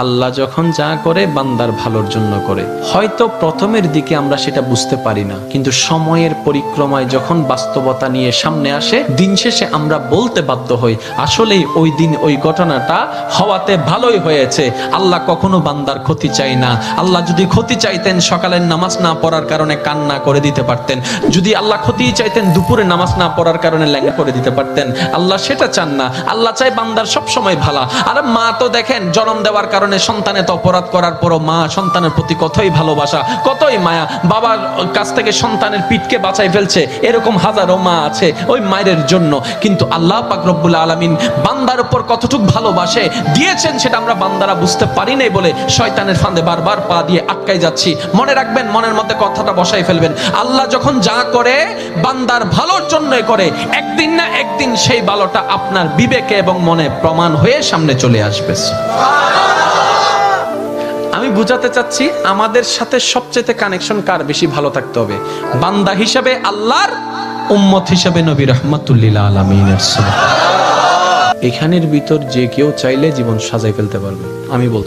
আল্লাহ যখন যা করে বান্দার ভালোর জন্য করে। হয়তো প্রথমের দিকে আমরা সেটা বুঝতে পারি না, কিন্তু সময়ের পরিক্রমায় যখন বাস্তবতা নিয়ে সামনে আসে, দিন শেষে আমরা বলতে বাধ্য হই আসলেই ওই দিন ওই ঘটনাটা হওয়াতে ভালোই হয়েছে। আল্লাহ কখনো বান্দার ক্ষতি চাই না। আল্লাহ যদি ক্ষতি চাইতেন সকালের নামাজ না পড়ার কারণে কান্না করে দিতে পারতেন, যদি আল্লাহ ক্ষতি চাইতেন দুপুরে নামাজ না পড়ার কারণে ল্যাঙ্গা করে দিতে পারতেন। আল্লাহ সেটা চান না। আল্লাহ চাই বান্দার সব সময় ভালো। আর মা তো দেখেন জন্ম দেওয়ার কারণে সন্তানের তো অপরাধ করার পরও মা সন্তানের প্রতি কতই ভালোবাসা, কতই মায়া, বাবার কাছ থেকে সন্তানের পিঠকে বাঁচাই ফেলছে, এরকম হাজারো মা আছে ওই মায়ের জন্য। কিন্তু আল্লাহ পাক রব্বুল আলামিন বান্দার উপর কতটুকু ভালোবাসে দিয়েছেন সেটা আমরা বান্দারা বুঝতে পারি নাই বলে শয়তানের ফাঁদে বারবার পা দিয়ে আটকাই যাচ্ছি। মনে রাখবেন, মনের মধ্যে কথাটা বসাই ফেলবেন, আল্লাহ যখন যা করে বান্দার ভালোর জন্যই করে। একদিন না একদিন সেই ভালোটা আপনার বিবেকে এবং মনে প্রমাণ হয়ে সামনে চলে আসবে। আমি বুঝাতে চাচ্ছি আমাদের সাথে সবচেয়ে কানেকশন কার বেশি ভালো থাকতে হবে, বান্দা হিসেবে আল্লাহর, উম্মত হিসেবে নবী রাহমাতুল লিল আলামিনের। এখানের ভিতর যে কেউ চাইলে জীবন সাজাই ফেলতে পারবে। আমি বলছি